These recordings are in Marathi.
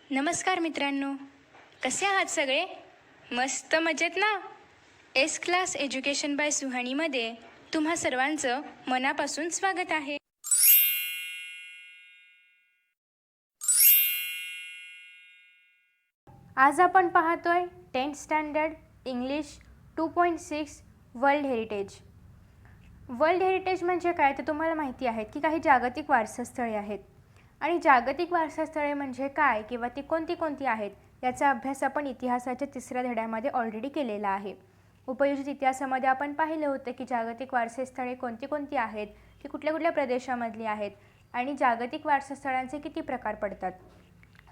नमस्कार मित्रांनो, कसे आहात सगळे? मस्त मजेत ना? एस क्लास एज्युकेशन बाय सुहानीमध्ये तुम्हा सर्वांचं मनापासून स्वागत आहे. आज आपण पाहतोय 10th standard English 2.6 world heritage. World heritage म्हणजे काय ते तुम्हाला माहिती आहे की काही जागतिक वारसास्थळे आहेत. आणि जागतिक वारसास्थळे म्हणजे काय किंवा ती कोणती कोणती आहेत याचा अभ्यास आपण इतिहासाच्या 3ऱ्या धड्यामध्ये ऑलरेडी केलेला आहे. उपयोजित इतिहासामध्ये आपण पाहिलं होतं की जागतिक वारसास्थळे कोणती कोणती आहेत, ती कुठल्या कुठल्या प्रदेशामधली आहेत आणि जागतिक वारसास्थळांचे किती प्रकार पडतात.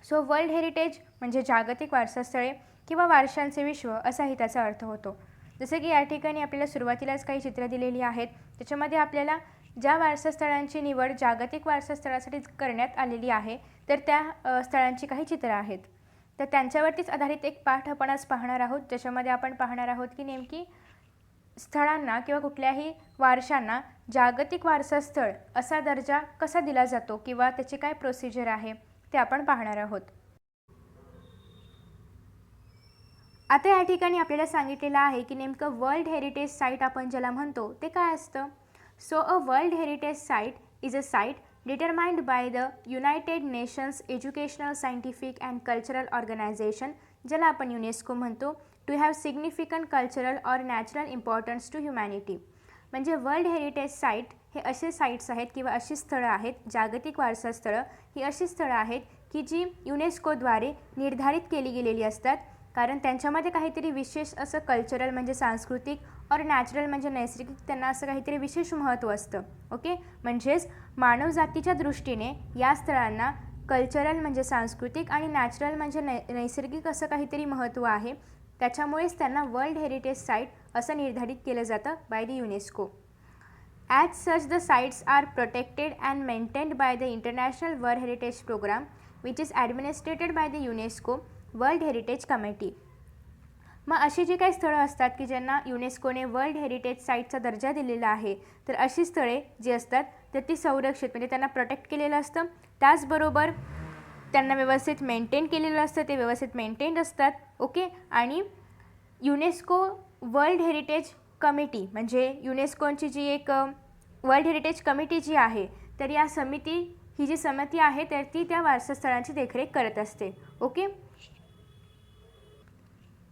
सो वर्ल्ड हेरिटेज म्हणजे जागतिक वारसास्थळे किंवा वारशांचे विश्व असाही त्याचा अर्थ होतो. जसं की या ठिकाणी आपल्याला सुरुवातीलाच काही चित्र दिलेली आहेत. त्याच्यामध्ये आपल्याला ज्या वारसास्थळांची निवड जागतिक वारसास्थळासाठी करण्यात आलेली आहे तर त्या स्थळांची काही चित्रं आहेत. तर त्यांच्यावरतीच आधारित एक पाठ आपण आज पाहणार आहोत, ज्याच्यामध्ये आपण पाहणार आहोत की नेमकी स्थळांना किंवा कुठल्याही वारशांना जागतिक वारसास्थळ असा दर्जा कसा दिला जातो किंवा त्याची काय प्रोसिजर आहे ते आपण पाहणार आहोत. आता या ठिकाणी आपल्याला सांगितलेलं आहे की नेमकं वर्ल्ड हेरिटेज साईट आपण ज्याला म्हणतो ते काय असतं. So a world heritage site is a site determined by the United Nations Educational Scientific and Cultural Organization, ज्याला आपण युनेस्को म्हणतो, to have significant cultural or natural importance to humanity. म्हणजे वर्ल्ड हेरिटेज साईट हे असे साईट्स आहेत किंवा अशी स्थळं आहेत, जागतिक वारसा स्थळं ही अशी स्थळं आहेत की जी युनेस्कोद्वारे निर्धारित केली गेलेली असतात, कारण त्यांच्यामध्ये काहीतरी विशेष असं कल्चरल म्हणजे सांस्कृतिक और नॅचरल म्हणजे नैसर्गिक त्यांना असं काहीतरी विशेष महत्त्व असतं. ओके, म्हणजेच मानवजातीच्या दृष्टीने या स्थळांना कल्चरल म्हणजे सांस्कृतिक आणि नॅचरल म्हणजे नैसर्गिक असं काहीतरी महत्त्व आहे. त्याच्यामुळेच त्यांना वर्ल्ड हेरिटेज साईट असं निर्धारित केलं जातं by the UNESCO. As such the sites are protected and maintained by the international world heritage programme which is administered by the UNESCO world heritage committee. मग अशी जी काही स्थळं असतात की ज्यांना युनेस्कोने वर्ल्ड हेरिटेज साईटचा दर्जा दिलेला आहे, तर अशी स्थळे जी असतात तर ती संरक्षित म्हणजे त्यांना प्रोटेक्ट केलेलं असतं, त्याचबरोबर त्यांना व्यवस्थित मेंटेन केलेलं असतं, ते व्यवस्थित मेंटेन्ड असतात. ओके, आणि युनेस्को वर्ल्ड हेरिटेज कमिटी म्हणजे युनेस्कोची जी एक वर्ल्ड हेरिटेज कमिटी जी आहे, तर या ही जी समिती आहे तर ती त्या वारसास्थळांची देखरेख करत असते. ओके,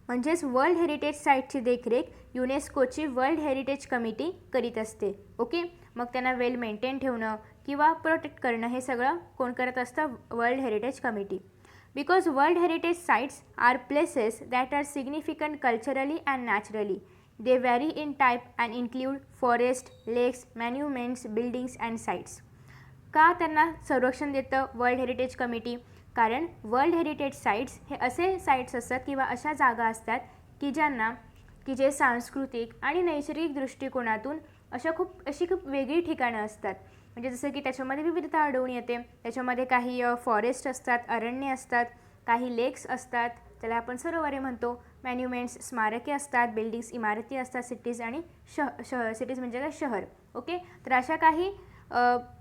म्हणजेच वर्ल्ड हेरिटेज साईटची देखरेख युनेस्कोची वर्ल्ड हेरिटेज कमिटी करीत असते. ओके, मग त्यांना वेल मेंटेन ठेवणं किंवा प्रोटेक्ट करणं हे सगळं कोण करत असतं? World heritage committee. Because world heritage sites are places that are significant culturally and naturally. They vary in type and include forest, lakes, monuments, buildings and sites. का त्यांना संरक्षण देतं वर्ल्ड हेरिटेज कमिटी? कारण वर्ल्ड हेरिटेज साईट्स हे असे साईट्स असतात किंवा अशा जागा असतात की जे सांस्कृतिक आणि नैसर्गिक दृष्टिकोनातून अशी खूप वेगळी ठिकाणं असतात. म्हणजे जसं की त्याच्यामध्ये विविधता आढळून येते. त्याच्यामध्ये काही फॉरेस्ट असतात, अरण्य असतात, काही लेक्स असतात, त्याला आपण सरोवरे म्हणतो, मॅन्युमेंट्स स्मारके असतात, बिल्डिंग्स इमारती असतात, सिटीज आणि सिटीज म्हणजे काय शहर. ओके, तर अशा काही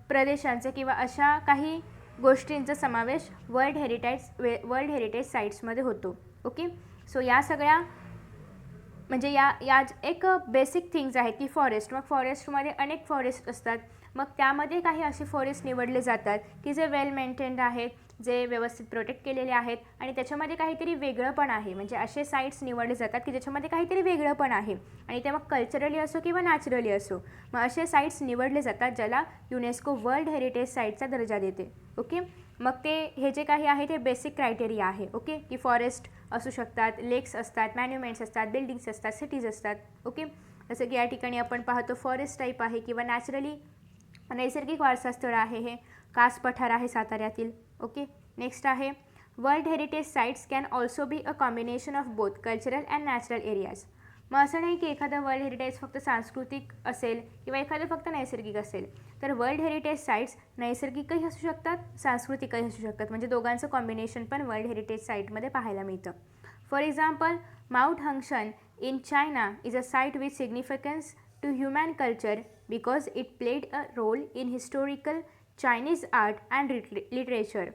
प्रदेशांचे किंवा अशा काही गोष्टींचा समावेश वर्ल्ड हेरिटेज साईट्समध्ये होतो. ओके, सो या सगळ्या म्हणजे या एक बेसिक थिंग्स आहेत की फॉरेस्ट. मग फॉरेस्टमध्ये अनेक फॉरेस्ट असतात, मग त्यामध्ये काही असे फॉरेस्ट निवडले जातात की जे वेल मेंटेन्ड आहेत, जे व्यवस्थित प्रोटेक्ट केलेले आहेत आणि त्याच्यामध्ये काहीतरी वेगळं पण आहे. म्हणजे असे साईट्स निवडले जातात की ज्याच्यामध्ये काहीतरी वेगळं पण आहे आणि ते मग कल्चरली असो किंवा नॅचरली असो, मग असे साईट्स निवडले जातात ज्याला युनेस्को वर्ल्ड हेरिटेज साईटचा दर्जा देते. ओके, मग हे जे काही आहे ते बेसिक क्रायटेरिया आहे. ओके, की फॉरेस्ट असू शकतात, लेक्स असतात, मॅन्युमेंट्स असतात, बिल्डिंग्स असतात, सिटीज असतात. ओके, जसं की या ठिकाणी आपण पाहतो फॉरेस्ट टाईप आहे किंवा नैसर्गिक वारसास्थळ आहे, हे कास पठार आहे साताऱ्यातील. ओके, नेक्स्ट आहे world heritage sites can also be a combination of both cultural and natural areas. मग असं नाही की एखादं वर्ल्ड हेरिटेज फक्त सांस्कृतिक असेल किंवा एखादं फक्त नैसर्गिक असेल, तर वर्ल्ड हेरिटेज साईट्स नैसर्गिकही असू शकतात, सांस्कृतिकही असू शकतात. म्हणजे दोघांचं कॉम्बिनेशन पण वर्ल्ड हेरिटेज साईटमध्ये पाहायला मिळतं. For example, Mount Huangshan in China is a site with significance to human culture because it played a role in historical Chinese art and literature.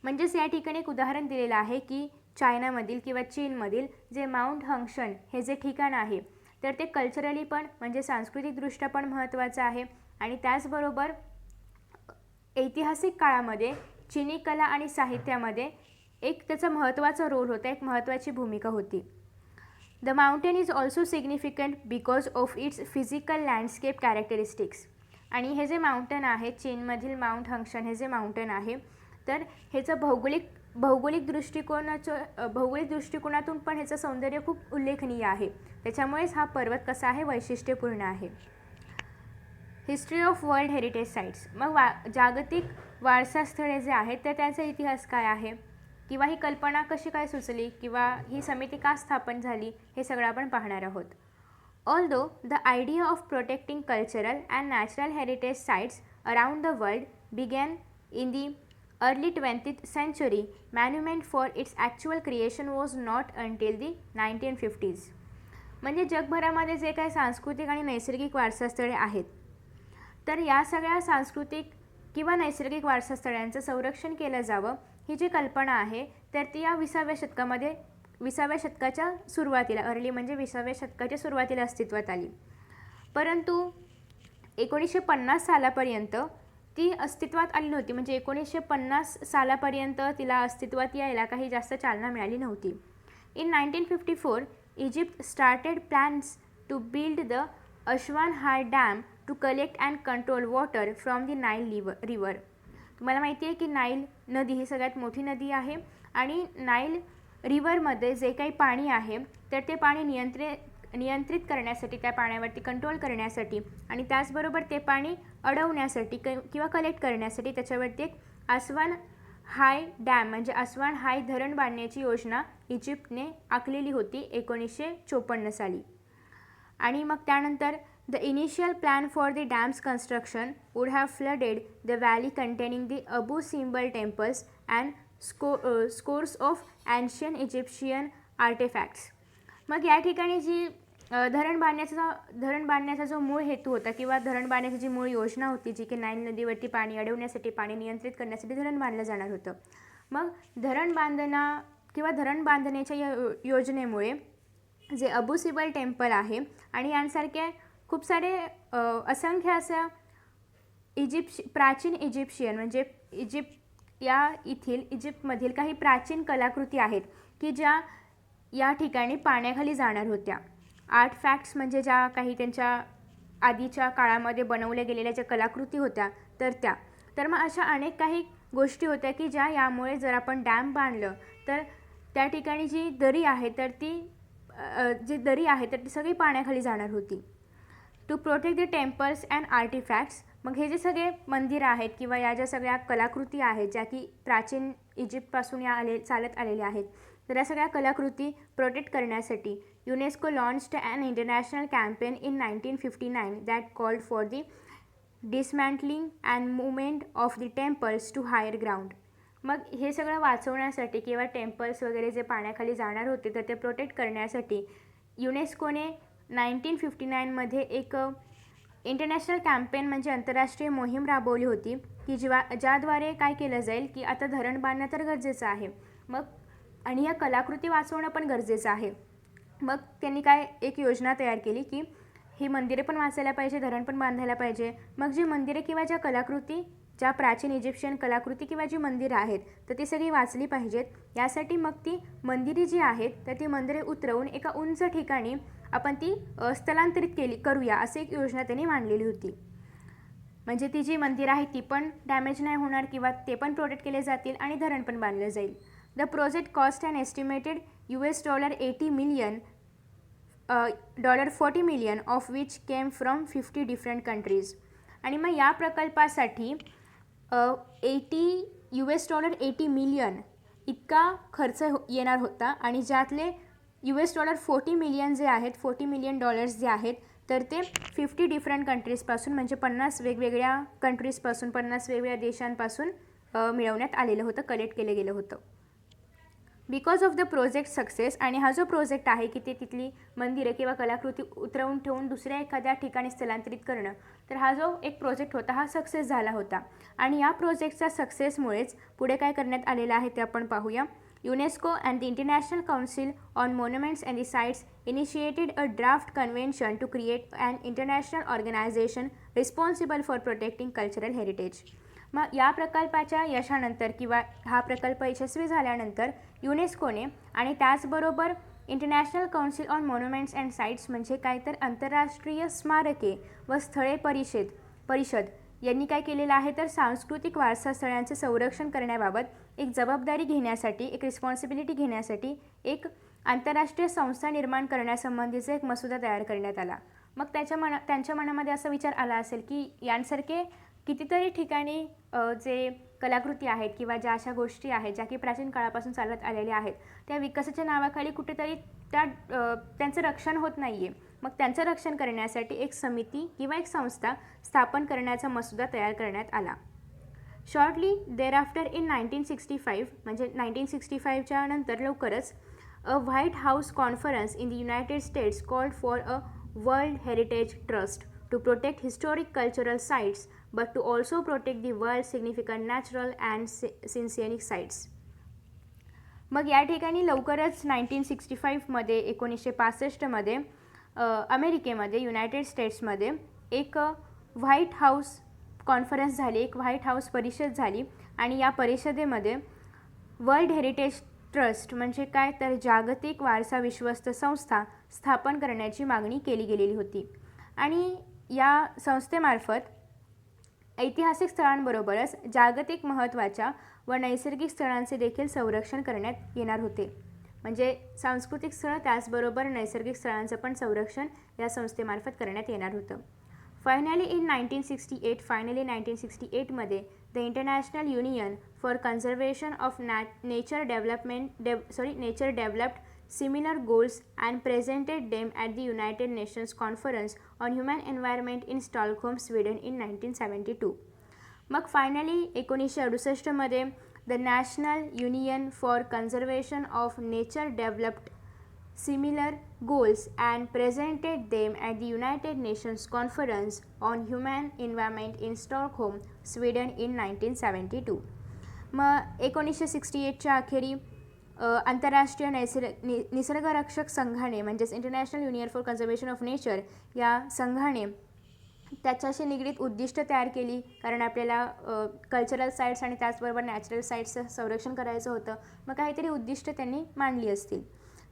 म्हणजेच या ठिकाणी एक उदाहरण दिलेलं आहे की चायनामधील किंवा चीनमधील जे माउंट हंगशन हे जे ठिकाण आहे तर ते कल्चरली पण म्हणजे सांस्कृतिकदृष्ट्या पण महत्त्वाचं आहे आणि त्याचबरोबर ऐतिहासिक काळामध्ये चिनी कला आणि साहित्यामध्ये एक त्याचा महत्त्वाचा रोल होता, एक महत्त्वाची भूमिका होती. The mountain is also significant because of its physical landscape characteristics. आणि हे जे माउंटन आहे चीनमधील माउंट हंगशन हे जे माउंटन आहे तर ह्याचं भौगोलिक दृष्टिकोनातून पण ह्याचं सौंदर्य खूप उल्लेखनीय आहे. त्याच्यामुळेच हा पर्वत कसा आहे, वैशिष्ट्यपूर्ण आहे. History of world heritage sites. मग जागतिक वारसा स्थळे जे आहेत तर त्याचा इतिहास काय आहे किंवा ही कल्पना कशी काय सुचली किंवा ही समिती का स्थापन झाली हे सगळं आपण पाहणार आहोत. Although the idea of protecting cultural and natural heritage sites around the world begin in the early 20th century, monument for its actual creation was not until the 1950s. म्हणजे जगभरामध्ये जे काही सांस्कृतिक आणि नैसर्गिक वारसास्थळे आहेत तर या सगळ्या सांस्कृतिक किंवा नैसर्गिक वारसास्थळांचं संरक्षण केलं जावं ही जी कल्पना आहे तर ती या 20व्या शतकाच्या सुरुवातीला म्हणजे 20व्या शतकाच्या सुरुवातीला अस्तित्वात आली. परंतु 1950 सालापर्यंत ती अस्तित्वात आली नव्हती. म्हणजे 1950 सालापर्यंत तिला अस्तित्वात यायला काही जास्त चालना मिळाली नव्हती. In 1954 Egypt started plans to build the Aswan high dam to collect and control water from the Nile river. तुम्हाला माहिती आहे की नाईल नदी ही सगळ्यात मोठी नदी आहे आणि नाईल रिव्हरमध्ये जे काही पाणी आहे तर ते पाणी नियंत्रित करण्यासाठी, त्या पाण्यावरती कंट्रोल करण्यासाठी आणि त्याचबरोबर ते पाणी अडवण्यासाठी किंवा कलेक्ट करण्यासाठी त्याच्यावरती एक अस्वान हाय डॅम म्हणजे अस्वान हाय धरण बांधण्याची योजना इजिप्तने आखलेली होती 1954 साली. आणि मग त्यानंतर the initial plan for the dams construction would have flooded the valley containing the Abu Simbel temples and scores of ancient Egyptian artefacts. मग या ठिकाणी जी धरण बांधण्याचा जो मूळ हेतू होता किंवा धरण बांधण्याची जी मूळ योजना होती जी की नाईल नदीवरती पाणी अडवण्यासाठी, पाणी नियंत्रित करण्यासाठी धरण बांधलं जाणार होतं. मग धरण बांधण्याच्या योजनेमुळे जे अबू सिम्बल टेम्पल आहे आणि यांसारखे खूप सारे असंख्य अशा प्राचीन इजिप्शियन म्हणजे इजिप्तमधील काही प्राचीन कलाकृती आहेत की ज्या या ठिकाणी पाण्याखाली जाणार होत्या. आर्टफॅक्ट्स म्हणजे ज्या काही त्यांच्या आधीच्या काळामध्ये बनवल्या गेलेल्या ज्या कलाकृती होत्या तर मग अशा अनेक काही गोष्टी होत्या की ज्या यामुळे जर आपण डॅम बांधलं तर त्या ठिकाणी जी दरी आहे तर ती सगळी पाण्याखाली जाणार होती. To protect the temples and artifacts. मग हे जे सगळे मंदिरं आहेत किंवा या ज्या सगळ्या कलाकृती आहेत ज्या की प्राचीन इजिप्तपासून चालत आलेल्या आहेत तर या सगळ्या कलाकृती प्रोटेक्ट करण्यासाठी UNESCO launched an international campaign in 1959 that called for the dismantling and movement of the temples to higher ground. मग हे सगळं वाचवण्यासाठी किंवा टेम्पल्स वगैरे जे पाण्याखाली जाणार होते तर ते प्रोटेक्ट करण्यासाठी युनेस्कोने 1959 एक इंटरनॅशनल कॅम्पेन म्हणजे आंतरराष्ट्रीय मोहीम राबवली होती की ज्याद्वारे काय केलं जाईल की आता धरण बांधणं तर गरजेचं आहे मग आणि या कलाकृती वाचवणं पण गरजेचं आहे. मग त्यांनी एक योजना तयार केली की ही मंदिरे पण वाचायला पाहिजे, धरण पण बांधायला पाहिजे. मग जी मंदिरे किंवा ज्या प्राचीन इजिप्शियन कलाकृती किंवा जी मंदिरं आहेत तर ती सगळी वाचली पाहिजेत. यासाठी मग ती मंदिरे जी आहेत तर ती मंदिरे उतरवून एका उंच ठिकाणी आपण ती स्थलांतरित करूया अशी एक योजना त्यांनी मांडलेली होती. म्हणजे ती जी मंदिरं आहेत ती पण डॅमेज नाही होणार किंवा ते पण प्रोटेक्ट केले जातील आणि धरण पण बांधलं जाईल. The project cost an estimated $80 million, $40 million of which came from 50 different countries. आणि मग या प्रकल्पासाठी $80 मिलियन इतका खर्च येणार होता आणि ज्यातले $40 मिलियन जे आहेत $40 मिलियन जे आहेत तर ते 50 डिफरंट कंट्रीजपासून म्हणजे 50 वेगवेगळ्या कंट्रीजपासून 50 वेगवेगळ्या देशांपासून मिळवण्यात आलेलं होतं, कलेक्ट केलं गेलं होतं. Because of the project success, आणि हा जो प्रोजेक्ट आहे की ते तिथली मंदिरं किंवा कलाकृती उतरवून ठेवून दुसऱ्या एखाद्या ठिकाणी स्थलांतरित करणं, तर हा जो एक प्रोजेक्ट होता हा सक्सेस झाला होता. आणि या प्रोजेक्टच्या सक्सेसमुळेच पुढे काय करण्यात आलेलं आहे ते आपण पाहूया. UNESCO and the International Council on Monuments and the Sites initiated a draft convention to create an international organization responsible for protecting cultural heritage. मग या प्रकल्पाच्या यशानंतर किंवा हा प्रकल्प यशस्वी झाल्यानंतर युनेस्कोने आणि त्याचबरोबर international council on monuments and sites म्हणजे काय तर आंतरराष्ट्रीय स्मारके व स्थळे परिषद यांनी काय केलेलं आहे तर सांस्कृतिक वारसा स्थळांचे संरक्षण करण्याबाबत एक जबाबदारी घेण्यासाठी, एक रिस्पॉन्सिबिलिटी घेण्यासाठी एक आंतरराष्ट्रीय संस्था निर्माण करण्यासंबंधीचा एक मसुदा तयार करण्यात आला. मग त्यांच्या मनामध्ये असा विचार आला असेल की यांसारखे कितीतरी ठिकाणी जे कलाकृती आहेत किंवा ज्या अशा गोष्टी आहेत ज्या की प्राचीन काळापासून चालत आलेल्या आहेत त्या विकासाच्या नावाखाली कुठेतरी त्यांचं रक्षण होत नाही आहे. मग त्यांचं रक्षण करण्यासाठी एक समिती किंवा एक संस्था स्थापन करण्याचा मसुदा तयार करण्यात आला. शॉर्टली देअर आफ्टर इन 1965 म्हणजे 1965च्या नंतर लवकरच a White House conference in the United States called for a world heritage trust to protect historic cultural sites but to also protect the world's significant natural and scenic sites. मग या ठिकाणी लवकरच 1965मध्ये 1965मध्ये अमेरिकेमध्ये युनायटेड स्टेट्समध्ये एक व्हाईट हाऊस कॉन्फरन्स झाली, एक व्हाईट हाऊस परिषद झाली आणि या परिषदेमध्ये वर्ल्ड हेरिटेज ट्रस्ट म्हणजे काय तर जागतिक वारसा विश्वस्त संस्था स्थापन करण्याची मागणी केली गेलेली होती. आणि या संस्थेमार्फत ऐतिहासिक स्थळांबरोबरच जागतिक महत्त्वाच्या व नैसर्गिक स्थळांचे देखील संरक्षण करण्यात येणार होते. म्हणजे सांस्कृतिक स्थळं त्याचबरोबर नैसर्गिक स्थळांचं पण संरक्षण या संस्थेमार्फत करण्यात येणार होतं. फायनली इन 1968 मध्ये the international union for conservation of nature developed similar goals and presented them at the United Nations Conference on Human Environment in Stockholm, Sweden in 1972. मग फायनली 1968 मध्ये the national union for conservation of nature developed similar goals and presented them at the United Nations Conference on Human Environment in Stockholm, Sweden in 1972. मग 1968च्या अखेरी आंतरराष्ट्रीय निसर्गरक्षक संघाने म्हणजेच international union for conservation of nature या संघाने त्याच्याशी निगडीत उद्दिष्ट तयार केली. कारण आपल्याला कल्चरल साईट्स आणि त्याचबरोबर नॅचरल साईट्सचं संरक्षण करायचं होतं. मग काहीतरी उद्दिष्ट त्यांनी मांडली असतील.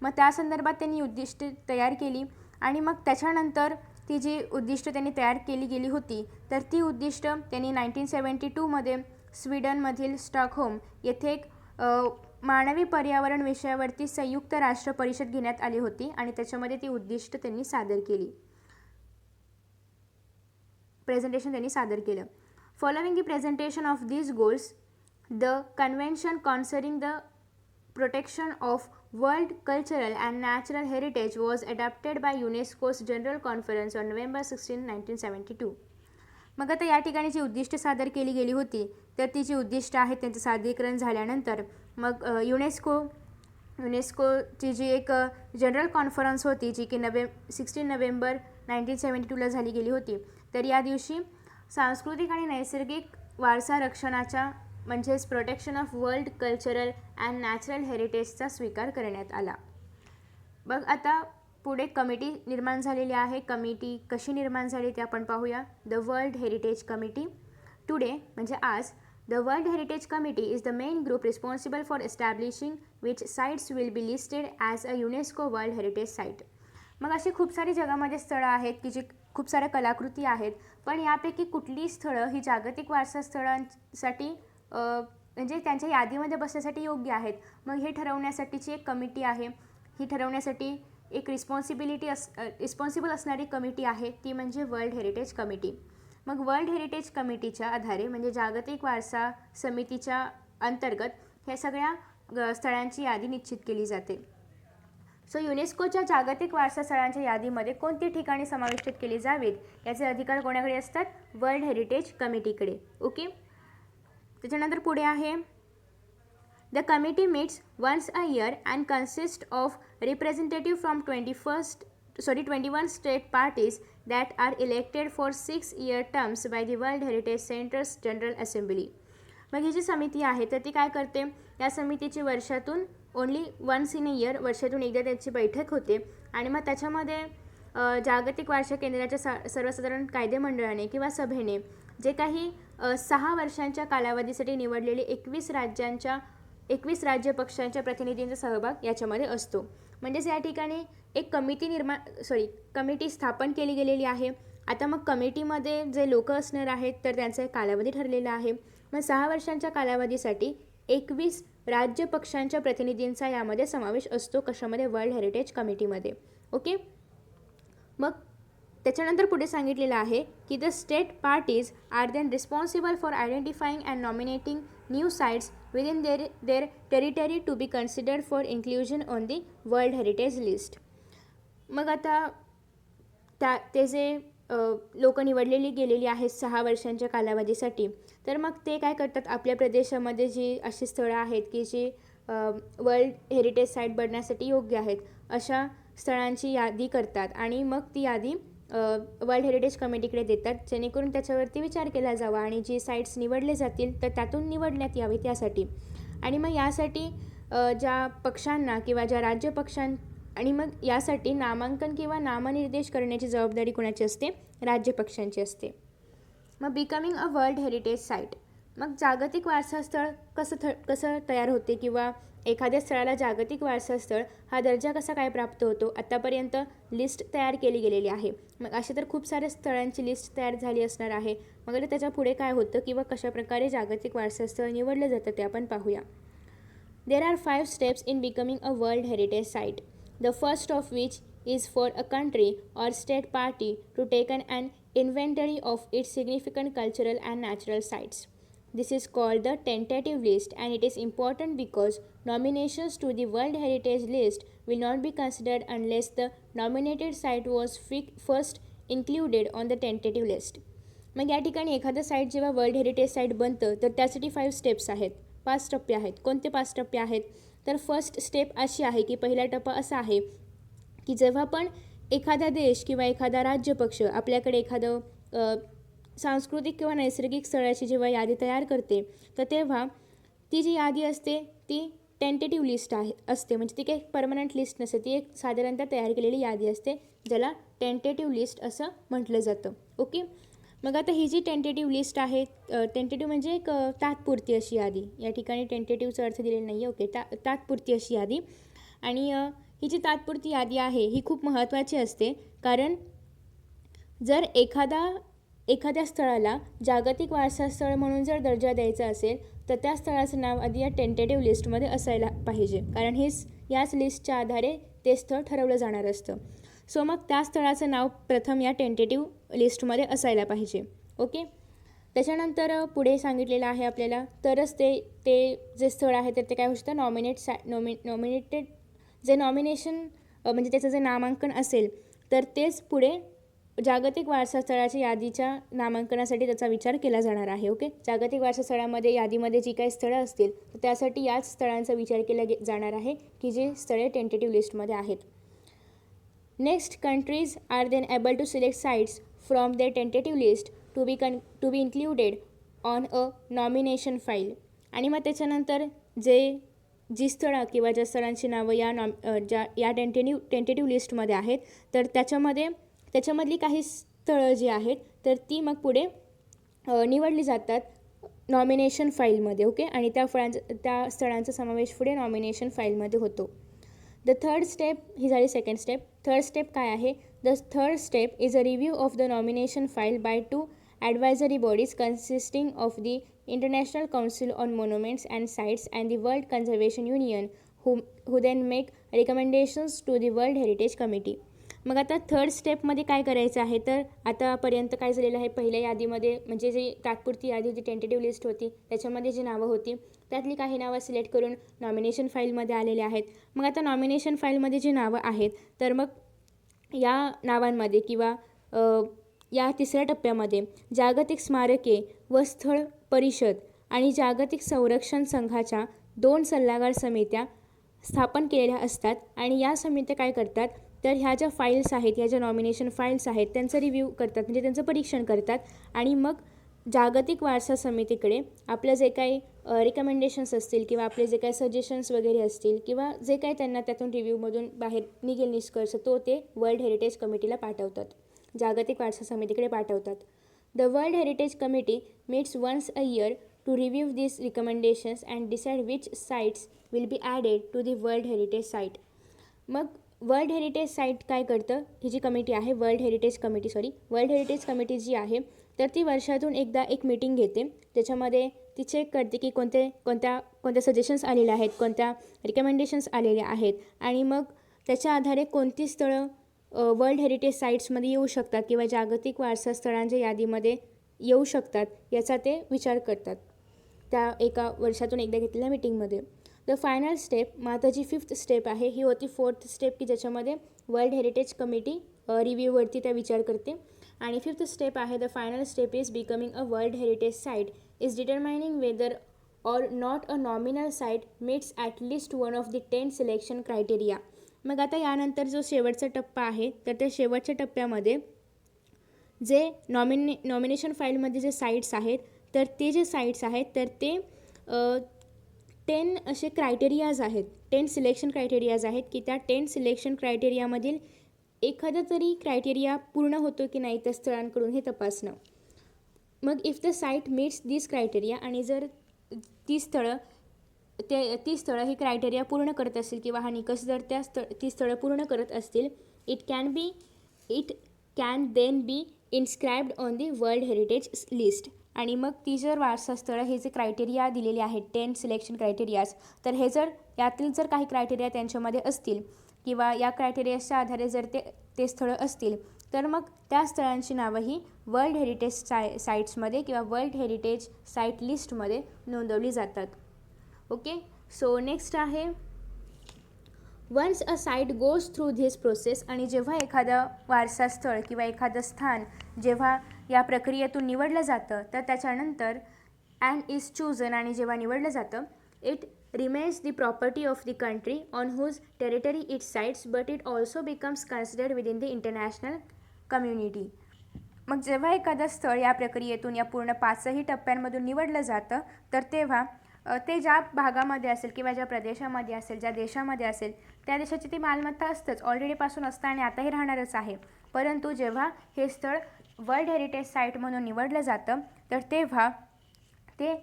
मग त्या संदर्भात त्यांनी उद्दिष्ट तयार केली आणि मग त्याच्यानंतर ती जी उद्दिष्ट त्यांनी तयार केली गेली होती तर ती उद्दिष्ट त्यांनी 1972 मध्ये स्वीडनमधील स्टॉकहोम येथे एक मानवी पर्यावरण विषयावरती संयुक्त राष्ट्र परिषद घेण्यात आली होती आणि त्याच्यामध्ये ती उद्दिष्ट त्यांनी सादर केली, प्रेझेंटेशन त्यांनी सादर केलं. Following the presentation of these goals the convention concerning the protection of world cultural and natural heritage was adopted by UNESCO's general conference on November 16, 1972. मग आता या ठिकाणी जी उद्दिष्ट सादर केली गेली होती तर ती जी उद्दिष्ट आहेत त्यांचं सादरीकरण झाल्यानंतर मग युनेस्कोची जी एक जनरल कॉन्फरन्स होती जी की 16 नोव्हेंबर 1972ला झाली गेली होती तर या दिवशी सांस्कृतिक आणि नैसर्गिक वारसा रक्षणाच्या म्हणजेच protection of world cultural and natural हेरिटेजचा स्वीकार करण्यात आला. मग आता पुढे कमिटी निर्माण झालेली आहे. कमिटी कशी निर्माण झाली ते आपण पाहूया. The world heritage committee. Today म्हणजे आज the world heritage committee is the main group responsible for establishing which sites will be listed as a UNESCO world heritage site. मग अशी खूप सारी जगामध्ये स्थळं आहेत की जी खूप साऱ्या कलाकृती आहेत पण यापैकी कुठली स्थळं ही जागतिक वारसा स्थळांसाठी म्हणजे त्यांच्या यादीमध्ये बसण्यासाठी योग्य आहेत. मग हे ठरवण्यासाठीची एक कमिटी आहे. ही ठरवण्यासाठी एक रिस्पॉन्सिबल असणारी कमिटी आहे ती म्हणजे वर्ल्ड हेरिटेज कमिटी. मग वर्ल्ड हेरिटेज कमिटीच्या आधारे म्हणजे जागतिक वारसा समितीच्या अंतर्गत ह्या सगळ्या स्थळांची यादी निश्चित केली जाते. सो युनेस्कोच्या जागतिक वारसा स्थळांच्या यादीमध्ये कोणती ठिकाणी समाविष्ट केली जावीत याचे अधिकार कोणाकडे असतात? वर्ल्ड हेरिटेज कमिटीकडे. ओके. त्याच्यानंतर पुढे आहे The committee meets once a year and consists of representatives from 21 state parties that are elected for 6-year terms by the World Heritage Center's General Assembly. मग ही जी समिती आहे तर ती काय करते, या समितीची वर्षातून only once in a year, वर्षातून एकदा त्याची बैठक होते आणि मग त्याच्यामध्ये जागतिक वारसा केंद्राच्या सर्वसाधारण कायदेमंडळाने किंवा सभेने जे काही 6 वर्षांच्या कालावधीसाठी निवडलेले 21 राज्य पक्षांच्या प्रतिनिधींचा सहभाग याच्यामध्ये असतो. म्हणजेच या ठिकाणी एक कमिटी स्थापन केली गेलेली आहे. आता मग कमिटीमध्ये जे लोक असणार आहेत तर त्यांचा एक कालावधी ठरलेला आहे. मग 6 वर्षांच्या कालावधीसाठी 21 राज्य पक्षांच्या प्रतिनिधींचा यामध्ये समावेश असतो. कशामध्ये? वर्ल्ड हेरिटेज कमिटीमध्ये. ओके. मग त्याच्यानंतर पुढे सांगितलेलं आहे की the state parties are then responsible for identifying and nominating new sites within their territory to be considered for inclusion on the world heritage list. मग आता ते जे लोक निवडलेली गेलेली आहेत 6 वर्षांच्या कालावधीसाठी, तर मग ते काय करतात, आपल्या प्रदेशामध्ये जी अशी स्थळं आहेत की जी वर्ल्ड हेरिटेज साईट बनण्यासाठी योग्य आहेत अशा स्थळांची यादी करतात आणि मग ती यादी वर्ल्ड हेरिटेज कमिटीकडे देतात, जेणेकरून त्याच्यावरती विचार केला जावा आणि जी साईट्स निवडले जातील तर त्यातून निवडण्यात यावी त्यासाठी. आणि मग यासाठी ज्या पक्षांना किंवा ज्या राज्य आणि मग यासाठी नामांकन किंवा नामनिर्देश करण्याची जबाबदारी कोणाची असते? राज्य पक्षांची असते. मग becoming a world heritage site, मग जागतिक वारसा स्थळ कसं तयार होते किंवा एखाद्या स्थळाला जागतिक वारसा स्थळ हा दर्जा कसा काय प्राप्त होतो, आत्तापर्यंत लिस्ट तयार केली गेलेली आहे. मग अशा तर खूप साऱ्या स्थळांची लिस्ट तयार झाली असणार आहे. मग त्याच्या पुढे काय होतं किंवा कशाप्रकारे जागतिक वारसा स्थळ निवडलं जातं ते आपण पाहूया. There are 5 steps in becoming a world heritage site. The first of which is for a country or state party to take an inventory of its significant cultural and natural sites. This is called the tentative list, and it is important because nominations to the World Heritage List will not be considered unless the nominated site was first included on the tentative list. मग या ठिकाणी एखादं साईट जेव्हा वर्ल्ड हेरिटेज साईट बनतं तर त्यासाठी 5 स्टेप्स आहेत, 5 टप्पे आहेत. कोणते 5 टप्पे आहेत? तर फर्स्ट स्टेप अशी आहे की पहिला टप्पा असा आहे की जेव्हा पण एखादा देश किंवा एखादा राज्यपक्ष आपल्याकडे एखादं सांस्कृतिक किंवा नैसर्गिक स्थळाची जेव्हा यादी तयार करते तर तेव्हा ती जी यादी असते ती टेंटेटिव्ह लिस्ट असते. म्हणजे ती काही परमनंट लिस्ट नसते, ती एक साधारणतः तयार केलेली यादी असते ज्याला टेंटेटिव्ह लिस्ट असं म्हटलं जातं. ओके. मग आता ही जी टेंटेटिव्ह लिस्ट आहे, टेंटेटिव्ह म्हणजे एक तात्पुरती अशी यादी, या ठिकाणी टेंटेटिव्हचा अर्थ दिलेला नाही आहे. ओके. तात्पुरती अशी यादी. आणि ही जी तात्पुरती यादी आहे ही खूप महत्त्वाची असते, कारण जर एखाद्या स्थळाला जागतिक वारसा स्थळ म्हणून जर दर्जा द्यायचा असेल तर त्या स्थळाचं नाव आधी या टेंटेटिव्ह लिस्टमध्ये असायला पाहिजे, कारण याच लिस्टच्या आधारे ते स्थळ ठरवलं जाणार असतं. सो मग त्या स्थळाचं नाव प्रथम या टेंटेटिव्ह लिस्टमध्ये असायला पाहिजे. ओके. त्याच्यानंतर पुढे सांगितलेलं आहे आपल्याला, तरच ते जे स्थळ आहे तर ते काय होऊ शकतं, नॉमिनेटेड जे नॉमिनेशन म्हणजे त्याचं जे नामांकन असेल तर तेच पुढे जागतिक वारसा स्थळाच्या यादीच्या नामांकनासाठी त्याचा विचार केला जाणार आहे. ओके. जागतिक वारसा स्थळामध्ये यादीमध्ये जी काही स्थळं असतील तर त्यासाठी याच स्थळांचा विचार केला जाणार आहे की जे स्थळे टेंटेटिव्ह लिस्टमध्ये आहेत. Next, countries are then able to select sites from their tentative list to be included on a nomination file. आणि मग त्याच्यानंतर जी स्थळं किंवा ज्या स्थळांची नावं या टेंटेटिव्ह लिस्टमध्ये आहेत तर त्याच्यामधली काही स्थळं जी आहेत तर ती मग पुढे निवडली जातात नॉमिनेशन फाईलमध्ये. ओके. आणि त्या स्थळांचा समावेश पुढे नॉमिनेशन फाईलमध्ये होतो. द थर्ड स्टेप ही झाली सेकंड स्टेप. थर्ड स्टेप काय आहे? The third step is a review of the nomination file by 2 advisory bodies consisting of the International Council on Monuments and Sites and the World Conservation Union who then make recommendations to the World Heritage Committee. मग आता थर्ड स्टेपमध्ये काय करायचं आहे, तर आतापर्यंत काय झालेलं आहे, पहिल्या यादीमध्ये म्हणजे जी तात्पुरती यादी होती, टेंटेटिव्ह लिस्ट होती, त्याच्यामध्ये जी नावं होती त्यातली काही नावं सिलेक्ट करून नॉमिनेशन फाईलमध्ये आलेले आहेत. मग आता नॉमिनेशन फाईलमध्ये जी नावं आहेत तर मग या नावांमध्ये किंवा या तिसऱ्या टप्प्यामध्ये जागतिक स्मारके व स्थळ परिषद आणि जागतिक संरक्षण संघाच्या 2 सल्लागार समित्या स्थापन केलेल्या असतात आणि या समित्या काय करतात तर ह्या ज्या फाईल्स आहेत, ह्या ज्या नॉमिनेशन फाईल्स आहेत त्यांचं रिव्ह्यू करतात, म्हणजे त्यांचं परीक्षण करतात आणि मग जागतिक वारसा समितीकडे आपलं जे काही रिकमेंडेशन्स असतील किंवा आपले जे काही सजेशन्स वगैरे असतील किंवा जे काही त्यांना त्यातून रिव्ह्यूमधून बाहेर निघेल निष्कर्ष तो ते वर्ल्ड हेरिटेज कमिटीला पाठवतात, जागतिक वारसा समितीकडे पाठवतात. The world heritage committee meets once a year to review these recommendations and decide which sites will be added to the world heritage site. मग वर्ल्ड हेरिटेज साईट काय करतं, ही जी कमिटी आहे वर्ल्ड हेरिटेज कमिटी जी आहे तर ती वर्षातून एकदा एक मीटिंग घेते, त्याच्यामध्ये ती चेक करते की कोणत्या सजेशन्स आलेल्या आहेत, कोणत्या रिकमेंडेशन्स आलेल्या आहेत आणि मग त्याच्या आधारे कोणती स्थळं वर्ल्ड हेरिटेज साईट्समध्ये येऊ शकतात किंवा जागतिक वारसा स्थळांच्या यादीमध्ये येऊ शकतात याचा ते विचार करतात त्या एका वर्षातून एकदा घेतलेल्या मीटिंगमध्ये. द फायनल स्टेप, मग आता जी 5th स्टेप आहे ही होती 4th स्टेप की ज्याच्यामध्ये वर्ल्ड हेरिटेज कमिटी रिव्ह्यूवरती त्या विचार करते. आणि 5th स्टेप आहे the final step is becoming a world heritage site is determining whether or not a nominal site meats at least one of the 10 selection criteria. मग आता यानंतर जो शेवटचा टप्पा आहे तर त्या शेवटच्या टप्प्यामध्ये जे नॉमिनेशन फाईलमध्ये जे साईट्स आहेत तर ते जे साईट्स आहेत तर ते 10 असे क्रायटेरियाज आहेत, 10 सिलेक्शन क्रायटेरियाज आहेत की त्या 10 सिलेक्शन क्रायटेरियामधील एखादा तरी क्रायटेरिया पूर्ण होतो की नाही त्या स्थळांकडून हे तपासणं. मग if the site meats this criteria, आणि जर ती स्थळं ही क्रायटेरिया पूर्ण करत असतील किंवा हा निकष जर ती स्थळं पूर्ण करत असतील, it can then be inscribed on the world heritage list. आणि मग ती जर वारसा स्थळं हे जे क्रायटेरिया दिलेले आहेत 10 सिलेक्शन क्रायटेरियाज, तर हे जर यातील जर काही क्रायटेरिया त्यांच्यामध्ये असतील किंवा या क्रायटेरियाच्या आधारे जर ते स्थळं असतील तर मग त्या स्थळांची नावं ही वर्ल्ड हेरिटेज साईट्समध्ये किंवा वर्ल्ड हेरिटेज साईट लिस्टमध्ये नोंदवली जातात. ओके, सो नेक्स्ट आहे once a site goes through this process. आणि जेव्हा एखादं वारसा स्थळ किंवा एखादं स्थान जेव्हा या प्रक्रियेतून निवडलं जातं तर त्याच्यानंतर अँड इज चूजन, आणि जेव्हा निवडलं जातं it remains the property of the country on whose territory it sites, but it also becomes considered within the international community. मग जेव्हा एखादं स्थळ या प्रक्रियेतून या पूर्ण 5ही टप्प्यांमधून निवडलं जातं तर तेव्हा ते ज्या भागामध्ये असेल किंवा ज्या प्रदेशामध्ये असेल, ज्या देशामध्ये असेल त्या देशाची ती मालमत्ता असतंच, ऑलरेडीपासून असतं आणि आताही राहणारच आहे. परंतु जेव्हा हे स्थळ वर्ल्ड हेरिटेज साईट म्हणून निवडलं जातं तर तेव्हा ते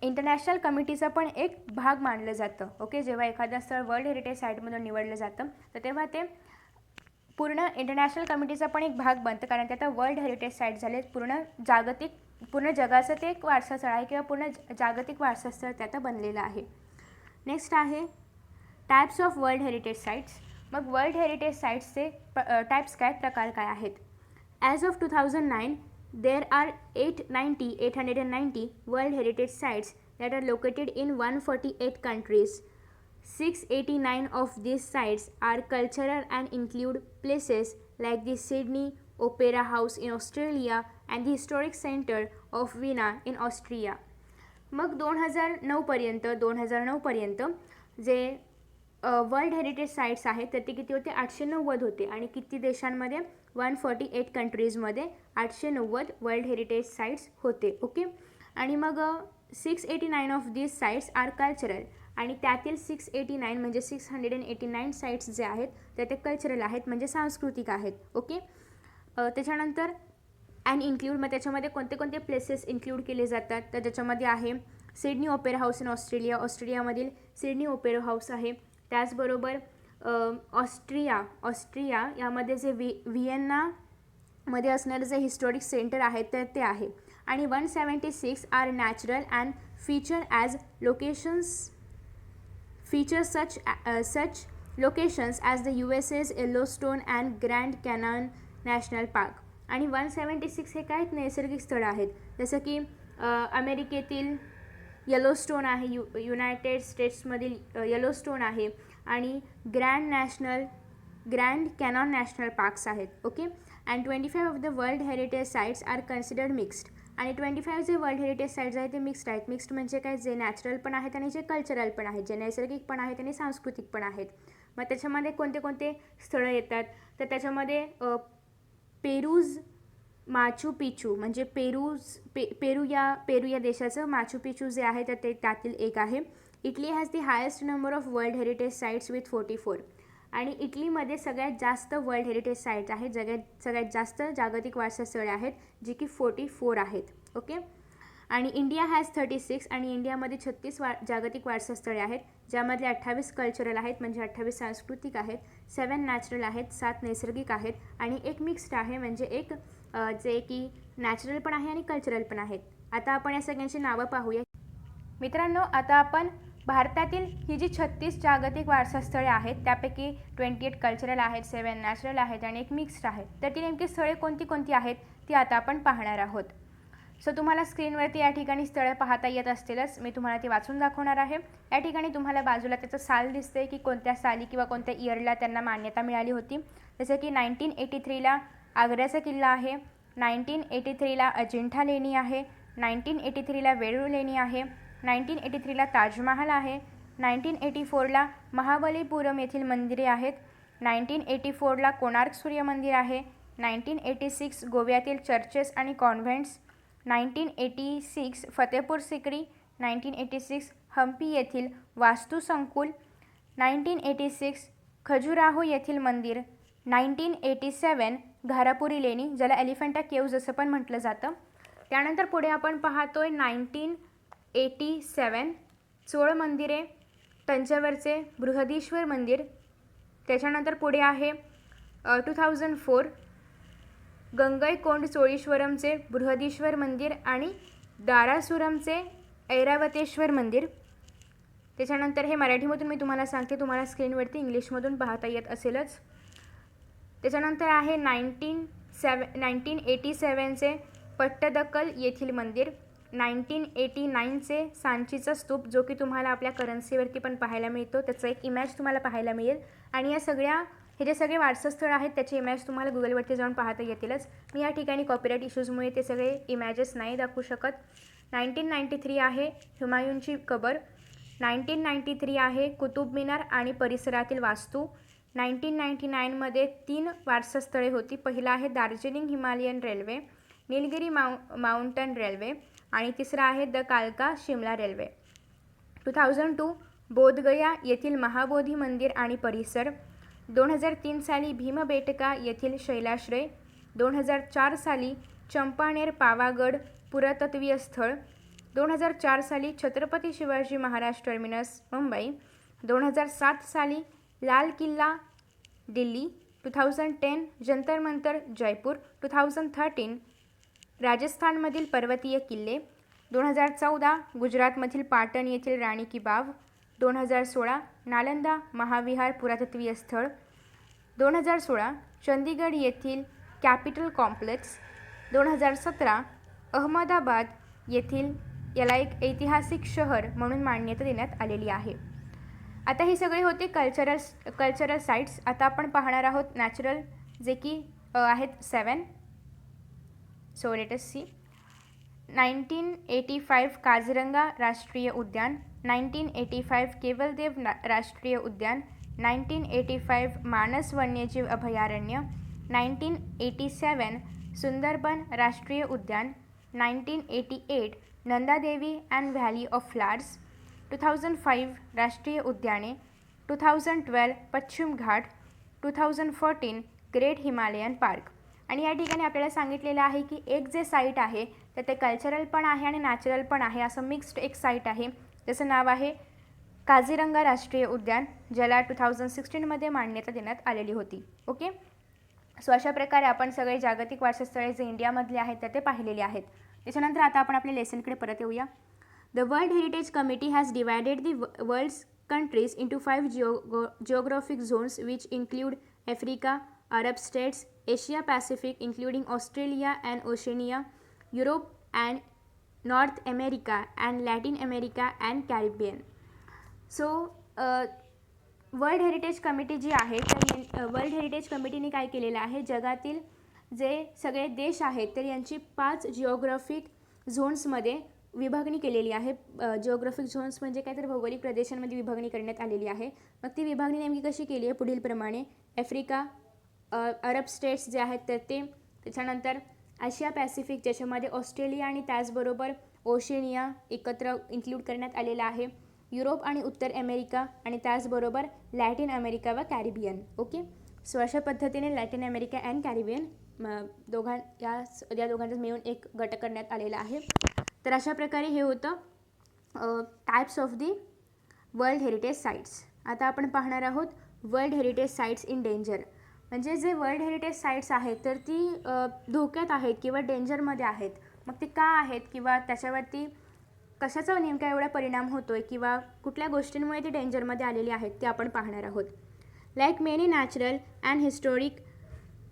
इंटरनॅशनल कमिटीचा पण एक भाग मानलं जातं. ओके, जेव्हा एखादं स्थळ वर्ल्ड हेरिटेज साईटमधून निवडलं जातं तर तेव्हा ते पूर्ण इंटरनॅशनल कमिटीचा पण एक भाग बनतं, कारण ते आता वर्ल्ड हेरिटेज साईट झाले, पूर्ण जगाचं ते एक वारसा स्थळ आहे किंवा पूर्ण जागतिक वारसा स्थळ ते आता बनलेलं आहे. नेक्स्ट आहे types of world heritage sites. मग वर्ल्ड हेरिटेज साईट्सचे टाईप्स काय, प्रकार काय आहेत. As of 2009 there are 890 World Heritage Sites that are located in 148 countries. 689 of these sites are cultural and include places like the Sydney Opera House in Australia and the Historic Center of Vienna in Austria. मग 2009 पर्यंत जे वर्ल्ड हेरिटेज साईट्स आहेत तर ते किती होते, 890 होते. आणि किती देशांमध्ये, 148 कंट्रीजमध्ये 890 वर्ल्ड हेरिटेज साईट्स होते. ओके, आणि मग 689 of these sites are cultural, आणि त्यातील 689 म्हणजे 689 साईट्स जे आहेत तर ते कल्चरल आहेत, म्हणजे सांस्कृतिक आहेत. ओके, त्याच्यानंतर अँड इन्क्लूड, मग त्याच्यामध्ये कोणते कोणते प्लेसेस इन्क्लूड केले जातात तर त्याच्यामध्ये आहे सिडनी ओपेरा हाऊस इन ऑस्ट्रेलियामधील सिडनी ओपेरा हाऊस आहे. त्याचबरोबर ऑस्ट्रिया यामध्ये जे व्हिएन्नामध्ये असणारं जे हिस्टॉरिक सेंटर आहे तर ते आहे. आणि 176 are natural and feature such locations as the USA's Yellowstone and Grand Canyon National Park. आणि 176 हे काय नैसर्गिक स्थळं आहेत, जसं की अमेरिकेतील येलोस्टोन आहे, युनायटेड स्टेट्समधील येलोस्टोन आहे, आणि ग्रँड कॅनॉन नॅशनल पार्क्स आहेत. Okay, and 25 of the world heritage sites are considered mixed. आणि 25 जे वर्ल्ड हेरिटेज साईट्स आहेत ते मिक्स्ड आहेत. मिक्स्ड म्हणजे काय, जे नॅचरल पण आहेत आणि जे कल्चरल पण आहेत, जे नैसर्गिक पण आहेत आणि सांस्कृतिक पण आहेत. मग त्याच्यामध्ये कोणते कोणते स्थळं येतात, तर त्याच्यामध्ये पेरूज माचू पिचू म्हणजे पेरू या देशाचं माचू पिचू जे आहे तर ते त्यातील एक आहे. Italy has the highest number of world heritage sites with 44. आणि इटलीमध्ये सगळ्यात जास्त वर्ल्ड हेरिटेज साईट्स आहेत, सगळ्यात जास्त जागतिक वारसा स्थळे आहेत जी की 44 आहेत. ओके. आणि इंडिया हॅज 36 आणि इंडियामध्ये 36 जागतिक वारसा स्थळे आहेत, ज्यामधले 28 कल्चरल आहेत म्हणजे 28 सांस्कृतिक आहेत, 7 नॅचरल आहेत, 7 नैसर्गिक आहेत आणि एक मिक्स्ड आहे म्हणजे एक जे की नॅचरल पण आहे आणि कल्चरल पण आहेत. आता आपण या सगळ्यांची नावं पाहूया. मित्रांनो, आता आपण भारतातील ही जी 36 जागतिक वारसा स्थळे आहेत त्यापैकी 28 कल्चरल आहेत, 7 नॅचरल आहेत आणि एक मिक्स्ड आहे, तर ती नेमकी स्थळे कोणती कोणती आहेत ती आता आपण पाहणार आहोत. सो तुम्हाला स्क्रीनवरती या ठिकाणी स्थळं पाहता येत असतीलच, मी तुम्हाला ती वाचून दाखवणार आहे. या ठिकाणी तुम्हाला बाजूला त्याचं साल दिसते की कोणत्या साली किंवा कोणत्या इयरला त्यांना मान्यता मिळाली होती. जसं की 1983ला आग्र्याचा किल्ला आहे, 1983ला अजिंठा लेणी आहे, 1983ला वेरूळ लेणी आहे, 1983ला ताजमहाल आहे, 1984ला महाबलीपुरम येथील मंदिरे आहेत, 1984ला कोणार्क सूर्य मंदिर आहे, 1986 गोव्यातील चर्चेस आणि कॉन्व्हेंट्स, 1986 फतेपूर सिक्री, 1986 हम्पी येथील वास्तुसंकुल, 1986 खजुराहो येथील मंदिर, 1987 घारापुरी लेणी ज्याला एलिफंटा केव्ज असं पण म्हटलं जातं. त्यानंतर पुढे आपण पाहतोय 1987 चोळ मंदिरे, तंजावरचे बृहदीश्वर मंदिर. त्याच्यानंतर पुढे आहे 2004 गंगईकोंड चोळीश्वरमचे बृहदीश्वर मंदिर आणि दारासुरमचे ऐरावतेश्वर मंदिर. त्याच्यानंतर हे मराठीमधून मी तुम्हाला सांगते, तुम्हाला स्क्रीनवरती इंग्लिशमधून पाहता येत असेलच. त्याच्यानंतर आहे 1987चे पट्टदकल येथील मंदिर, 1989चे सांचीचा स्तूप जो की तुम्हाला आपल्या करन्सीवरती पण पाहायला मिळतो, त्याचा एक इमेज तुम्हाला पाहायला मिळेल. आणि हे जे सगळे वारसास्थळ आहेत त्याचे इमेज तुम्हाला गुगलवरती जाऊन पाहता येतीलच. मी या ठिकाणी कॉपीराईट इश्यूजमुळे ते सगळे इमेजेस नाही दाखवू शकत. 1993 आहे हुमायूनची कबर, 1993 आहे कुतुब मिनार आणि परिसरातील वास्तू. 1999मध्ये 3 वारसास्थळे होती. पहिला आहे Darjeeling Himalayan railway, Nilgiri mountain railway आणि तिसरा आहे द कालका शिमला रेल्वे. 2002 बोधगया येथील महाबोधी मंदिर आणि परिसर, 2003 साली भीमबेटका येथील शैलाश्रय, 2004 साली चंपानेर पावागड पुरातत्वीय स्थळ, 2004 साली छत्रपती शिवाजी महाराज टर्मिनस मुंबई, 2007 साली लाल किल्ला दिल्ली, 2010 जंतर मंतर जयपूर, 2013 राजस्थानमधील पर्वतीय किल्ले, 2014 गुजरातमधील पाटण येथील राणी की बाव, 2016 नालंदा महाविहार पुरातत्वीय स्थळ, 2016 चंदीगड येथील कॅपिटल कॉम्प्लेक्स, 2017 अहमदाबाद येथील याला एक ऐतिहासिक शहर म्हणून मान्यता देण्यात आलेली आहे. आता हे सगळे होते कल्चरल साईट्स. आता आपण पाहणार आहोत नॅचरल जे की आहेत 7. So let us see. 1985 Kaziranga राष्ट्रीय उद्यान, 1985 केवलदेव राष्ट्रीय उद्यान, 1985 मानस वन्यजीव अभयारण्य, 1987 सुंदरबन राष्ट्रीय उद्यान, 1988 Nanda Devi and Valley of Flowers, 2005 राष्ट्रीय उद्याने, 2012 पश्चिम घाट, 2014 ग्रेट हिमालयन पार्क. आणि या ठिकाणी आपल्याला सांगितलेलं आहे की एक जे साईट आहे तर ते कल्चरल पण आहे आणि नॅचरल पण आहे, असं मिक्स्ड एक साईट आहे, त्याचं नाव आहे काझीरंगा राष्ट्रीय उद्यान, ज्याला 2016मध्ये मान्यता देण्यात आलेली होती. ओके. सो अशा प्रकारे आपण सगळे जागतिक वारसास्थळे जे इंडियामधले आहेत तर ते पाहिलेले आहेत. त्याच्यानंतर आता आपण आपल्या लेसनकडे परत येऊया. The world heritage committee has divided the world's countries into 5 geographic zones which include Africa, Arab states, Asia Pacific including Australia and Oceania, Europe and North America and Latin America and Caribbean. So world heritage committee जी आहे तर वर्ल्ड हेरिटेज कमिटीने काय केलेलं आहे, जगातील जे सगळे देश आहेत तर यांची 5 जिओग्राफिक झोन्समध्ये विभागणी केलेली आहे. जिओग्राफिक झोन्स म्हणजे काय तर भौगोलिक प्रदेशांमध्ये विभागणी करण्यात आलेली आहे. मग ती विभागणी नेमकी कशी केली आहे पुढीलप्रमाणे: आफ्रिका, अरब स्टेट्स जे आहेत तर ते, त्याच्यानंतर आशिया पॅसिफिक ज्याच्यामध्ये ऑस्ट्रेलिया आणि त्याचबरोबर ओशनिया एकत्र इन्क्लूड करण्यात आलेला आहे, युरोप आणि उत्तर अमेरिका आणि त्याचबरोबर लॅटिन अमेरिका व कॅरिबियन. ओके, सो अशा पद्धतीने लॅटिन अमेरिका अँड कॅरिबियन या दोघांचा मिळून एक गट करण्यात आलेला आहे. तर अशा प्रकारे हे होतं types of the world heritage sites. आता आपण पाहणार आहोत world heritage sites in danger. म्हणजे जे वर्ल्ड हेरिटेज साईट्स आहेत तर ती धोक्यात आहेत किंवा डेंजरमध्ये आहेत. मग ते का आहेत किंवा त्याच्यावरती कशाचा नेमका एवढा परिणाम होतो आहे किंवा कुठल्या गोष्टींमुळे ते डेंजरमध्ये आलेली आहेत ते आपण पाहणार आहोत. Like many natural and historic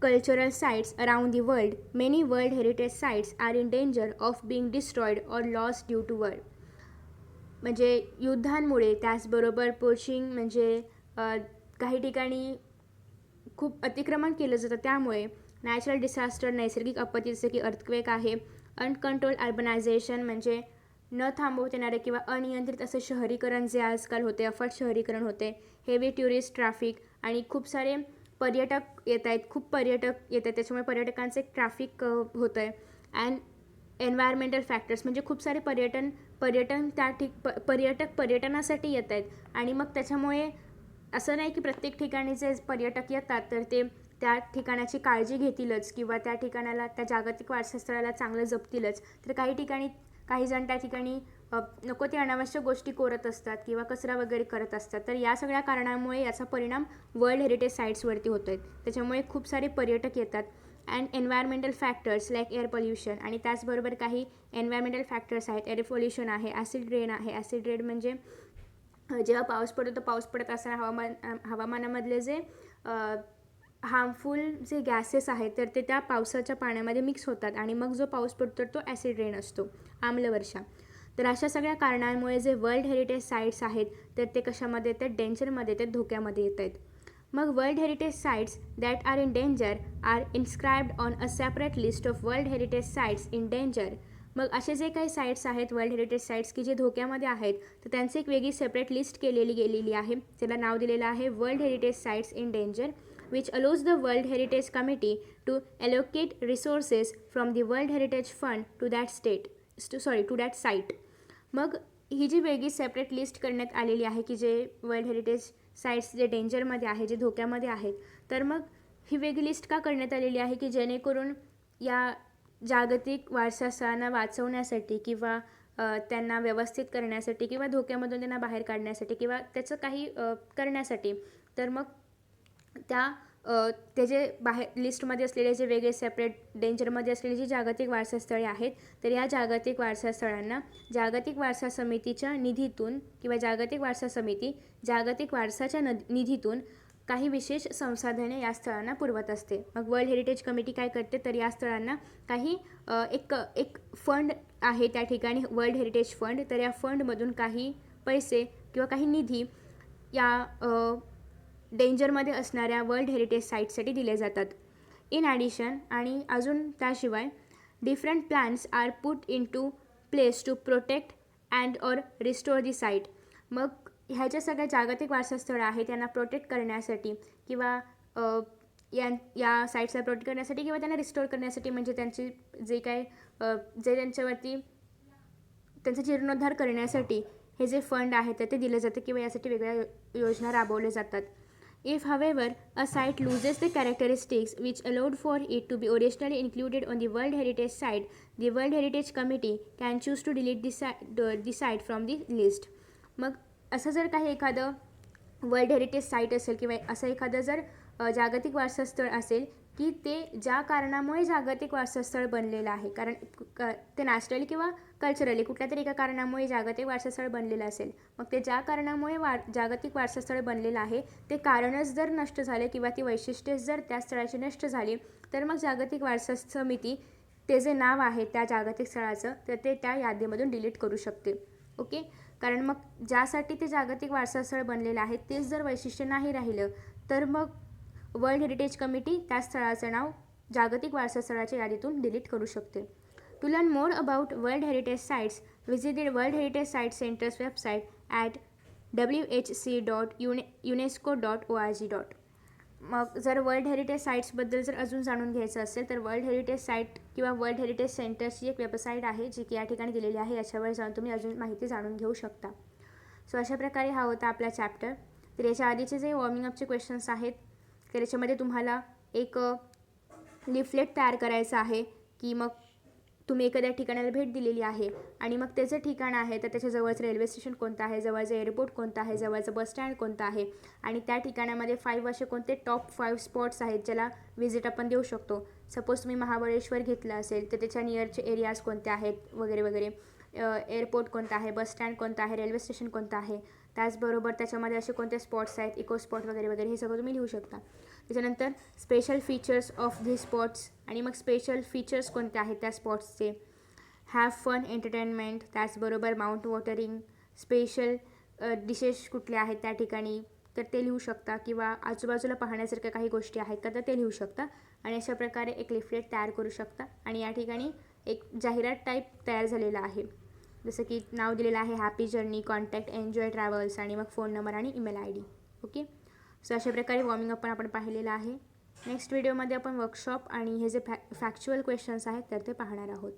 cultural sites around the world, many world heritage sites are in danger of being destroyed or lost due to war. म्हणजे युद्धांमुळे, त्याचबरोबर पोचिंग म्हणजे काही ठिकाणी खूप अतिक्रमण केलं जातं त्यामुळे, नॅचरल डिझास्टर नैसर्गिक आपत्ती जसे की अर्थक्वेक आहे, अनकंट्रोल अर्बनायझेशन म्हणजे न थांबवता येणारे किंवा अनियंत्रित असं शहरीकरण जे आजकाल होते, अफाट शहरीकरण होते, हेवी टुरिस्ट ट्रॅफिक आणि खूप सारे पर्यटक येत आहेत, खूप पर्यटक येत आहेत त्याच्यामुळे पर्यटकांचे ट्रॅफिक होतं आहे. अँड एन्व्हायरमेंटल फॅक्टर्स म्हणजे खूप सारे पर्यटक पर्यटनासाठी येत आहेत आणि मग त्याच्यामुळे असं नाही की प्रत्येक ठिकाणी जे पर्यटक येतात तर ते त्या ठिकाणाची काळजी घेतीलच किंवा त्या ठिकाणाला, त्या जागतिक वारसास्थळाला चांगलं जपतीलच. तर काही जण त्या ठिकाणी नको ते अनावश्यक गोष्टी करत असतात किंवा कचरा वगैरे करत असतात. तर या सगळ्या कारणामुळे याचा परिणाम वर्ल्ड हेरिटेज साईट्सवरती होतो आहे. त्याच्यामुळे खूप सारे पर्यटक येतात. And environmental factors like air pollution आणि त्याचबरोबर काही एन्व्हायरमेंटल फॅक्टर्स आहेत. एअर पोल्युशन आहे, ॲसिड रेन आहे. ॲसिड रेन म्हणजे जेव्हा पाऊस पडतो तर पाऊस पडत असताना हवामानामधले जे हार्मफुल जे गॅसेस आहेत तर ते त्या पावसाच्या पाण्यामध्ये मिक्स होतात आणि मग जो पाऊस पडतो तो ॲसिड रेन असतो, आम्लवर्षा. तर अशा सगळ्या कारणांमुळे जे वर्ल्ड हेरिटेज साईट्स आहेत तर ते कशामध्ये येतात, डेंजरमध्ये येतात, धोक्यामध्ये येत आहेत. मग world heritage sites that are in danger are inscribed on a separate list of world heritage sites in danger. मग असे जे काही साईट्स आहेत वर्ल्ड हेरिटेज साईट्स की जे धोक्यामध्ये आहेत तर त्यांची एक वेगळी सेपरेट लिस्ट गेलेली आहे. त्याला नाव दिलेलं आहे world heritage sites in danger, which allows the World Heritage Committee to allocate resources from the World Heritage Fund to that site. मग ही जी वेगळी सेपरेट लिस्ट करण्यात आलेली आहे की जे वर्ल्ड हेरिटेज साईट्स जे डेंजरमध्ये आहे, जे धोक्यामध्ये आहेत, तर मग ही वेगळी लिस्ट का करण्यात आलेली आहे की जेणेकरून या जागतिक वारसास्थळांना वाचवण्यासाठी किंवा त्यांना व्यवस्थित करण्यासाठी किंवा धोक्यामधून त्यांना बाहेर काढण्यासाठी किंवा त्याचं काही करण्यासाठी, तर मग ते जे बाहेर लिस्टमध्ये असलेले जे वेगळे सेपरेट डेंजरमध्ये असलेली जी जागतिक वारसास्थळे आहेत तर या जागतिक वारसास्थळांना जागतिक वारसा समितीच्या निधीतून किंवा जागतिक वारसा समिती जागतिक वारसाच्या निधीतून काही विशेष संसाधने या स्थळांना पुरवत असते. मग वर्ल्ड हेरिटेज कमिटी काय करते तर या स्थळांना काही एक फंड आहे त्या ठिकाणी, वर्ल्ड हेरिटेज फंड. तर या फंडमधून काही पैसे किंवा काही निधी या डेंजरमध्ये असणाऱ्या वर्ल्ड हेरिटेज साईटसाठी दिले जातात. इन ॲडिशन आणि अजून त्याशिवाय different plans are put into place to protect and or restore the site. मग ह्याच्या सगळ्या जागतिक वारसास्थळं आहेत त्यांना प्रोटेक्ट करण्यासाठी किंवा या साईट्सला प्रोटेक्ट करण्यासाठी किंवा त्यांना रिस्टोर करण्यासाठी म्हणजे त्यांची जे त्यांच्यावरती त्यांचा जीर्णोद्धार करण्यासाठी हे जे फंड आहे तर ते दिलं जातं किंवा यासाठी वेगळ्या योजना राबवल्या जातात. If, however, a site loses the characteristics which allowed for it to be originally included on the World Heritage Site, the World Heritage Committee can choose to delete the site from the list. मग असं जर काही एखादं वर्ल्ड हेरिटेज साईट असेल किंवा असं एखादं जर जागतिक वारसास्थळ असेल की ते ज्या कारणामुळे जागतिक वारसास्थळ बनलेलं आहे, कारण ते नॅचरली किंवा कल्चरली कुठल्या तरी एका कारणामुळे जागतिक वारसास्थळ बनलेलं असेल, मग ते ज्या कारणामुळे जागतिक वारसास्थळ बनलेलं आहे ते कारणच जर नष्ट झाले किंवा ती वैशिष्ट्येच जर त्या स्थळाची नष्ट झाली तर मग जागतिक वारसा समिती ते जे नाव आहे त्या जागतिक स्थळाचं तर ते त्या यादीमधून डिलीट करू शकते. ओके, कारण मग ज्यासाठी ते जागतिक वारसास्थळ बनलेलं आहे तेच जर वैशिष्ट्य नाही राहिलं तर मग वर्ल्ड हेरिटेज कमिटी त्या स्थळाचं नाव जागतिक वारसास्थळाच्या यादीतून डिलीट करू शकते. To learn more about World Heritage Sites, visit the World Heritage Site Center's website at whc.unesco.org. मग जर वर्ल्ड हेरिटेज साईट्सबद्दल जर अजून जाणून घ्यायचं असेल तर वर्ल्ड हेरिटेज साईट किंवा वर्ल्ड हेरिटेज सेंटरची एक वेबसाईट आहे जी की या ठिकाणी दिलेली आहे. याच्यावर जाऊन तुम्ही अजून माहिती जाणून घेऊ शकता. सो अशा प्रकारे हा होता आपला चॅप्टर. तर याच्या आधीचे जे वॉर्मिंग अपचे क्वेश्चन्स आहेत तर याच्यामध्ये तुम्हाला एक लिफलेट तयार करायचं आहे की मग तुम्ही एखाद्या ठिकाणाला भेट दिलेली आहे आणि मग त्याचं ठिकाण आहे तर त्याच्या जवळचं रेल्वे स्टेशन कोणतं आहे, जवळचं एअरपोर्ट कोणतं आहे, जवळचं बस स्टँड कोणतं आहे आणि त्या ठिकाणामध्ये 5 असे कोणते टॉप 5 स्पॉट्स आहेत ज्याला व्हिजिट आपण देऊ शकतो. सपोज तुम्ही महाबळेश्वर घेतलं असेल तर त्याच्या नियरचे एरियाज कोणते आहेत वगैरे वगैरे, एअरपोर्ट कोणता आहे, बस स्टँड कोणतं आहे, रेल्वे स्टेशन कोणतं आहे, त्याचबरोबर त्याच्यामध्ये असे कोणते स्पॉट्स आहेत, इको स्पॉट वगैरे वगैरे हे सगळं तुम्ही लिहू शकता. त्याच्यानंतर स्पेशल फीचर्स ऑफ धी स्पॉट्स आणि मग स्पेशल फीचर्स कोणते आहेत त्या स्पॉट्सचे, हॅव फन एंटरटेनमेंट, त्याचबरोबर माउंट वॉटरिंग, स्पेशल डिशेस कुठले आहेत त्या ठिकाणी तर ते लिहू शकता किंवा आजूबाजूला पाहण्यासारख्या काही गोष्टी आहेत का तर ते लिहू शकता आणि अशा प्रकारे एक लिफलेट तयार करू शकता. आणि या ठिकाणी एक जाहिरात टाईप तयार झालेला आहे, जसं की नाव दिलेलं आहे happy journey, contact, enjoy travels आणि मग फोन नंबर आणि ईमेल ID. ओके. सो अशा प्रकारे वॉर्मिंग अप पण आपण पाहिलेलं आहे. नेक्स्ट व्हिडिओमध्ये आपण वर्कशॉप आणि हे जे फॅक्च्युअल क्वेश्चन्स आहेत तर ते पाहणार आहोत.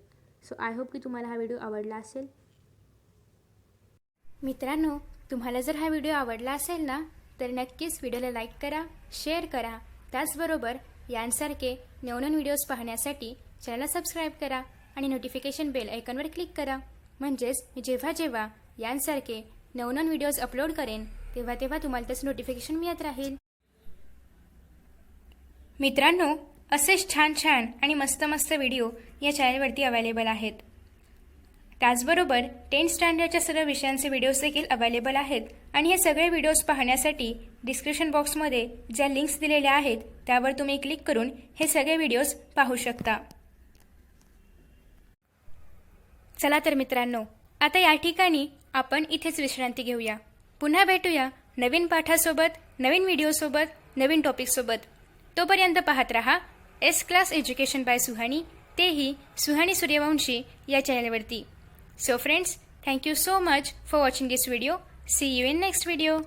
सो आय होप की तुम्हाला हा व्हिडिओ आवडला असेल. मित्रांनो, तुम्हाला जर हा व्हिडिओ आवडला असेल ना तर नक्कीच व्हिडिओला लाईक करा, शेअर करा. त्याचबरोबर यांसारखे नवनवीन व्हिडिओज पाहण्यासाठी चॅनलला सबस्क्राईब करा आणि नोटिफिकेशन बेल आयकॉनवर क्लिक करा. म्हणजेच मी जेव्हा जेव्हा यांसारखे नवनवीन व्हिडिओज अपलोड करेन तेव्हा तेव्हा तुम्हाला त्याचं नोटिफिकेशन मिळत राहील. मित्रांनो, असेच छान छान आणि मस्त मस्त व्हिडिओ या चॅनलवरती अवेलेबल आहेत. त्याचबरोबर 10th स्टँडर्डच्या सर्व विषयांचे व्हिडिओज देखील अवेलेबल आहेत आणि हे सगळे व्हिडिओज पाहण्यासाठी डिस्क्रिप्शन बॉक्समध्ये ज्या लिंक्स दिलेल्या आहेत त्यावर तुम्ही क्लिक करून हे सगळे व्हिडिओज पाहू शकता. चला तर मित्रांनो, आता या ठिकाणी आपण इथेच विश्रांती घेऊया. पुन्हा भेटूया नवीन पाठासोबत, नवीन व्हिडिओसोबत, नवीन टॉपिकसोबत. तोपर्यंत पाहत रहा S Class Education by Suhani, तेही सुहानी सूर्यवंशी या चॅनलवरती. So friends, thank you so much for watching this video. See you in next video.